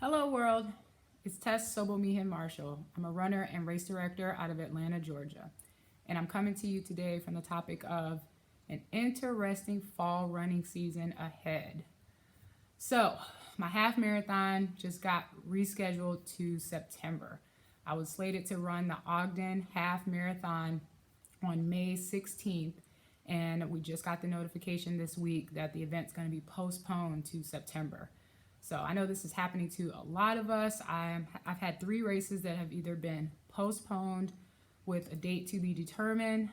Hello world, it's Tess Sobomihan Marshall. I'm a runner and race director out of Atlanta, Georgia. And I'm coming to you today from the topic of an interesting fall running season ahead. So, my half marathon just got rescheduled to September. I was slated to run the Ogden Half Marathon on May 16th, and we just got the notification this week that the event's going to be postponed to September. So I know this is happening to a lot of us. I've had 3 races that have either been postponed with a date to be determined,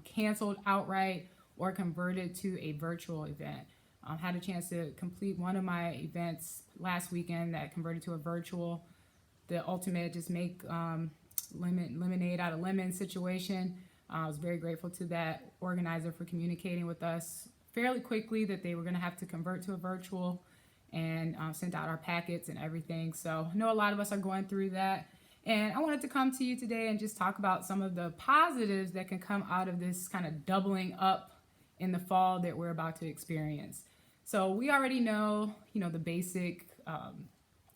canceled outright, or converted to a virtual event. Had a chance to complete one of my events last weekend that converted to a virtual. The ultimate just make lemonade out of lemon situation. I was very grateful to that organizer for communicating with us fairly quickly that they were going to have to convert to a virtual, and sent out our packets and everything. So I know a lot of us are going through that. And I wanted to come to you today and just talk about some of the positives that can come out of this kind of doubling up in the fall that we're about to experience. So we already know, the basic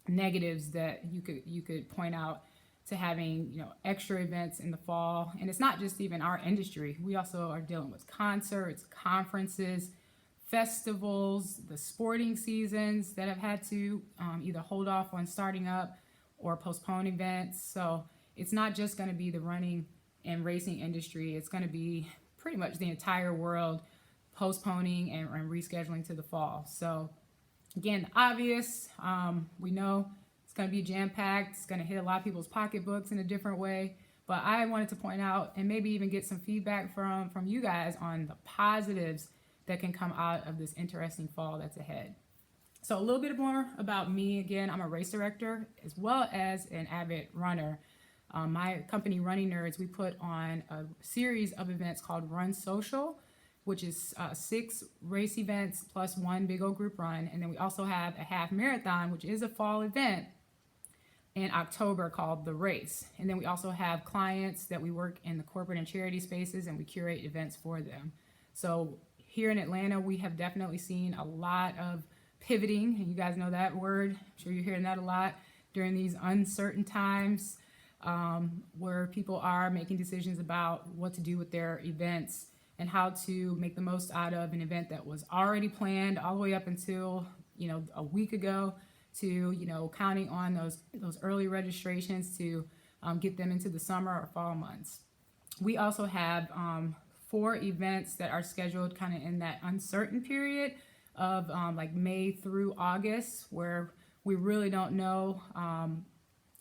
negatives that you could point out to having, extra events in the fall. And it's not just even our industry. We also are dealing with concerts, conferences, festivals, the sporting seasons that have had to either hold off on starting up or postpone events. So it's not just going to be the running and racing industry. It's going to be pretty much the entire world postponing and rescheduling to the fall. So again, obvious, we know it's going to be jam-packed. It's going to hit a lot of people's pocketbooks in a different way. But I wanted to point out and maybe even get some feedback from you guys on the positives that can come out of this interesting fall that's ahead. So a little bit more about me. Again, I'm a race director as well as an avid runner. My company, Running Nerds, we put on a series of events called Run Social, which is 6 race events plus 1 big old group run. And then we also have a half marathon, which is a fall event in October called The Race. And then we also have clients that we work in the corporate and charity spaces, and we curate events for them. So here in Atlanta, we have definitely seen a lot of pivoting, and you guys know that word. I'm sure you're hearing that a lot during these uncertain times, where people are making decisions about what to do with their events and how to make the most out of an event that was already planned all the way up until a week ago, to counting on those early registrations to get them into the summer or fall months. We also have 4 events that are scheduled kind of in that uncertain period of like May through August, where we really don't know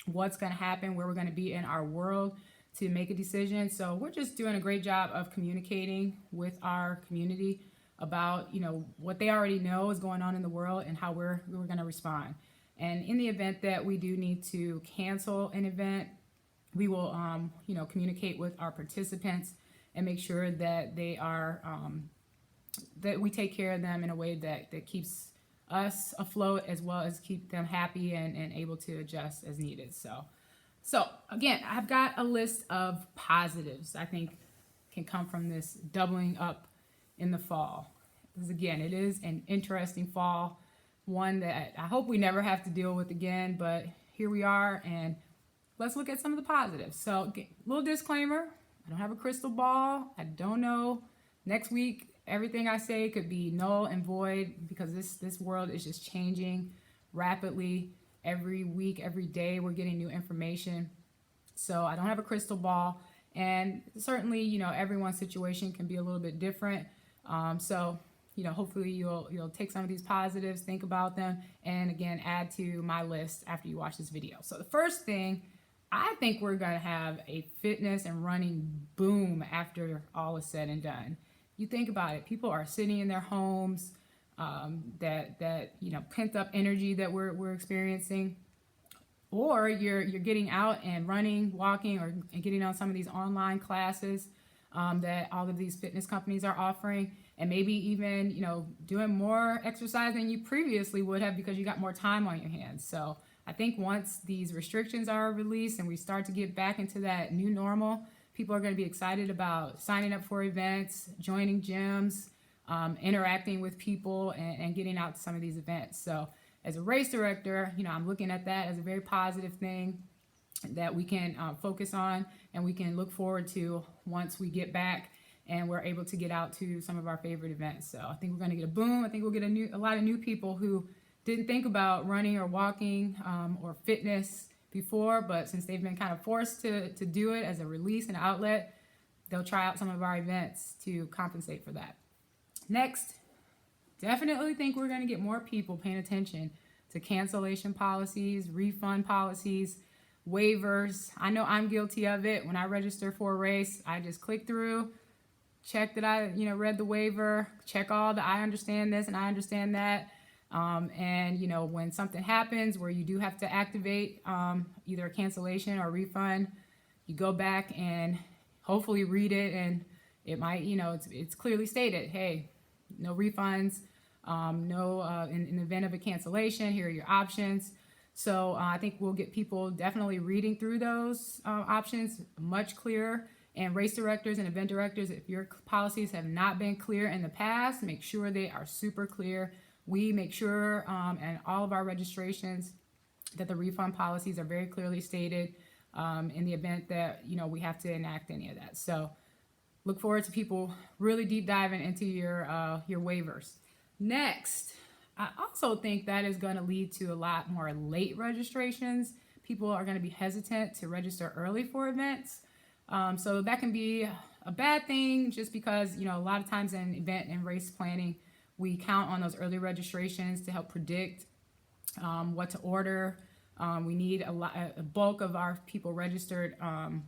what's going to happen, where we're going to be in our world to make a decision. So we're just doing a great job of communicating with our community about what they already know is going on in the world and how we're going to respond. And in the event that we do need to cancel an event, we will communicate with our participants and make sure that they are that we take care of them in a way that keeps us afloat as well as keep them happy and able to adjust as needed. So again, I've got a list of positives I think can come from this doubling up in the fall. Because again, it is an interesting fall, one that I hope we never have to deal with again, but here we are, and let's look at some of the positives. So again, little disclaimer, I don't have a crystal ball. I don't know. Next week, everything I say could be null and void because this world is just changing rapidly. Every week, every day, we're getting new information. So I don't have a crystal ball. And certainly, everyone's situation can be a little bit different. So hopefully you'll take some of these positives, think about them, and again, add to my list after you watch this video. So the first thing, I think we're going to have a fitness and running boom after all is said and done. You think about it, people are sitting in their homes, that pent up energy that we're experiencing, or you're getting out and running, walking, and getting on some of these online classes that all of these fitness companies are offering, and maybe even doing more exercise than you previously would have because you got more time on your hands. So I think once these restrictions are released and we start to get back into that new normal, people are going to be excited about signing up for events, joining gyms, interacting with people, and getting out to some of these events. So as a race director, I'm looking at that as a very positive thing that we can focus on and we can look forward to once we get back and we're able to get out to some of our favorite events. So I think we're going to get a boom. I think we'll get a lot of new people who didn't think about running or walking or fitness before, but since they've been kind of forced to do it as a release and outlet, they'll try out some of our events to compensate for that. Next, definitely think we're going to get more people paying attention to cancellation policies, refund policies, waivers. I know I'm guilty of it. When I register for a race, I just click through, check that I read the waiver, check all the I understand this and I understand that. And when something happens where you do have to activate either a cancellation or refund, you go back and hopefully read it, and it might, it's clearly stated, hey, no refunds, no in the event of a cancellation, here are your options. So I think we'll get people definitely reading through those options much clearer. And race directors and event directors, if your policies have not been clear in the past, make sure they are super clear. We make sure and all of our registrations that the refund policies are very clearly stated in the event that we have to enact any of that. So look forward to people really deep diving into your waivers. Next, I also think that is going to lead to a lot more late registrations. People are going to be hesitant to register early for events. So that can be a bad thing just because, a lot of times in event and race planning, we count on those early registrations to help predict what to order. We need a bulk of our people registered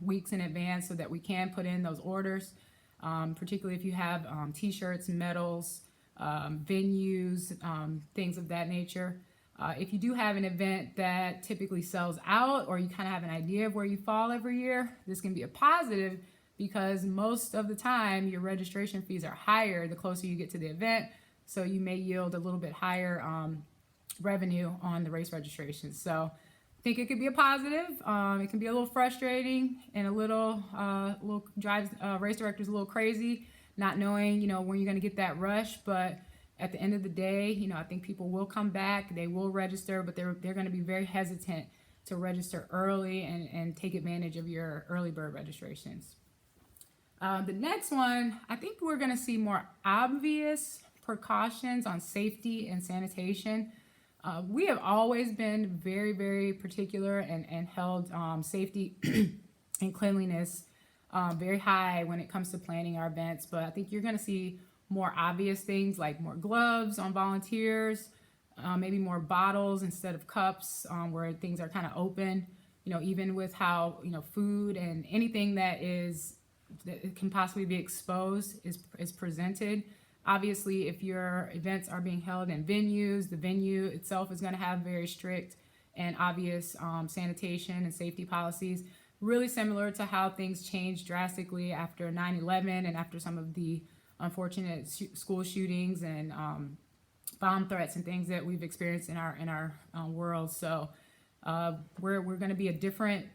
weeks in advance so that we can put in those orders, particularly if you have t-shirts, medals, venues, things of that nature. If you do have an event that typically sells out, or you kind of have an idea of where you fall every year, this can be a positive because most of the time your registration fees are higher the closer you get to the event. So you may yield a little bit higher revenue on the race registrations. So I think it could be a positive. It can be a little frustrating and a little drives race directors a little crazy, not knowing when you're going to get that rush. But at the end of the day, I think people will come back. They will register, but they're going to be very hesitant to register early and take advantage of your early bird registrations. The next one, I think we're going to see more obvious precautions on safety and sanitation. We have always been very, very particular and held safety and cleanliness very high when it comes to planning our events. But I think you're going to see more obvious things like more gloves on volunteers, maybe more bottles instead of cups where things are kind of open, even with how, food and anything that can possibly be exposed is presented. Obviously, if your events are being held in venues, the venue itself is going to have very strict and obvious sanitation and safety policies, really similar to how things changed drastically after 9/11 and after some of the unfortunate school shootings and bomb threats and things that we've experienced in our world. So we're going to be in a different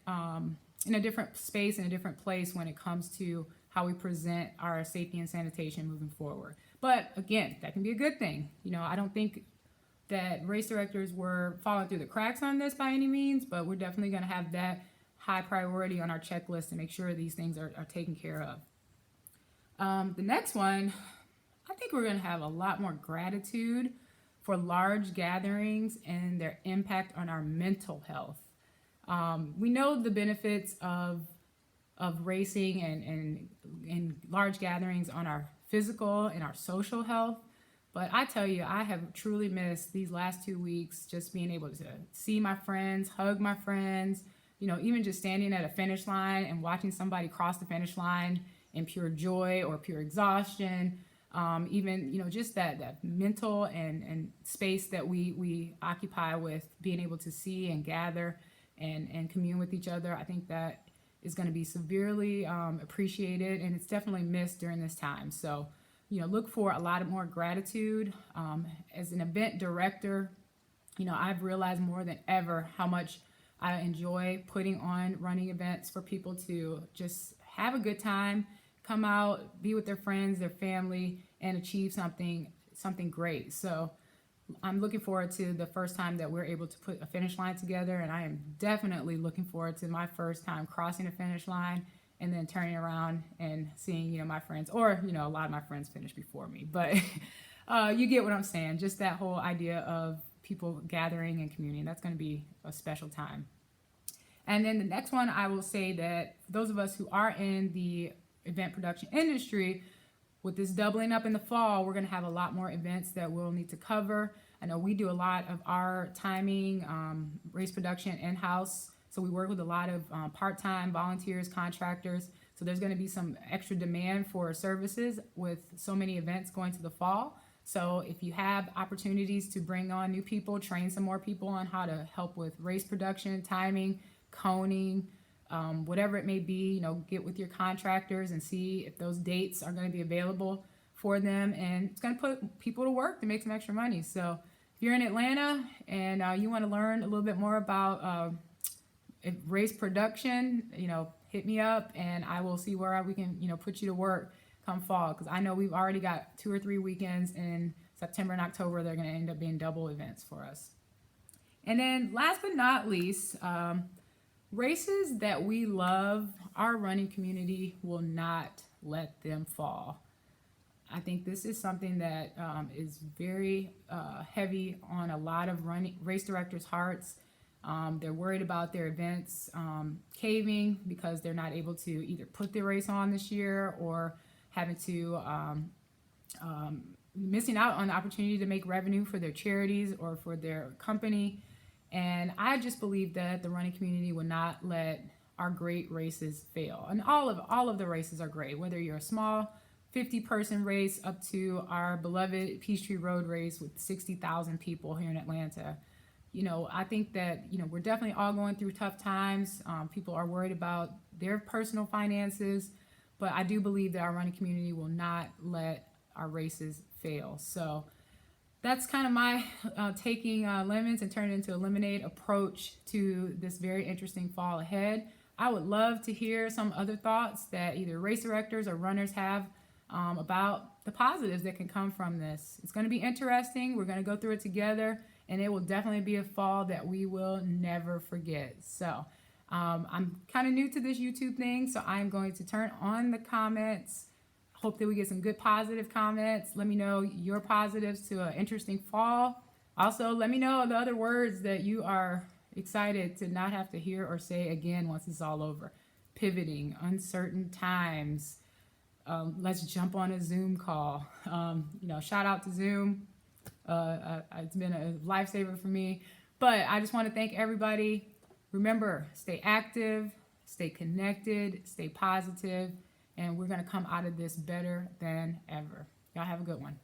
space, in a different place when it comes to how we present our safety and sanitation moving forward. But again, that can be a good thing. I don't think that race directors were falling through the cracks on this by any means, but we're definitely going to have that high priority on our checklist to make sure these things are taken care of. The next one, I think we're going to have a lot more gratitude for large gatherings and their impact on our mental health. We know the benefits of racing and large gatherings on our physical and our social health. But I tell you, I have truly missed these last 2 weeks, just being able to see my friends, hug my friends, even just standing at a finish line and watching somebody cross the finish line in pure joy or pure exhaustion. Even, just that mental and space that we occupy with being able to see and gather and commune with each other. I think that is going to be severely appreciated, and it's definitely missed during this time. So, look for a lot of more gratitude. As an event director, I've realized more than ever how much I enjoy putting on running events for people to just have a good time, come out, be with their friends, their family, and achieve something great. So I'm looking forward to the first time that we're able to put a finish line together, and I am definitely looking forward to my first time crossing the finish line and then turning around and seeing, my friends, or, a lot of my friends finished before me, but you get what I'm saying. Just that whole idea of people gathering and communing. That's going to be a special time. And then the next one, I will say that those of us who are in the event production industry, with this doubling up in the fall, we're going to have a lot more events that we'll need to cover. I know we do a lot of our timing, race production in-house. So we work with a lot of part-time volunteers, contractors. So there's going to be some extra demand for services with so many events going to the fall. So if you have opportunities to bring on new people, train some more people on how to help with race production, timing, coning, whatever it may be, get with your contractors and see if those dates are going to be available for them. And it's going to put people to work to make some extra money. So if you're in Atlanta and you want to learn a little bit more about race production, hit me up and I will see where we can, put you to work come fall. Because I know we've already got 2 or 3 weekends in September and October. They're going to end up being double events for us. And then last but not least, races that we love, our running community will not let them fall. I think this is something that is very heavy on a lot of race directors' hearts. They're worried about their events caving because they're not able to either put their race on this year or having to missing out on the opportunity to make revenue for their charities or for their company. And I just believe that the running community will not let our great races fail. And all of the races are great, whether you're a small 50-person race up to our beloved Peachtree Road race with 60,000 people here in Atlanta. I think that, we're definitely all going through tough times. People are worried about their personal finances, but I do believe that our running community will not let our races fail. So that's kind of my taking lemons and turning it into a lemonade approach to this very interesting fall ahead. I would love to hear some other thoughts that either race directors or runners have about the positives that can come from this. It's going to be interesting. We're going to go through it together, and it will definitely be a fall that we will never forget. So I'm kind of new to this YouTube thing, so I'm going to turn on the comments. Hope that we get some good positive comments. Let me know your positives to an interesting fall. Also, let me know the other words that you are excited to not have to hear or say again once it's all over. Pivoting, uncertain times. Let's jump on a Zoom call. Shout out to Zoom. It's been a lifesaver for me. But I just want to thank everybody. Remember, stay active, stay connected, stay positive. And we're going to come out of this better than ever. Y'all have a good one.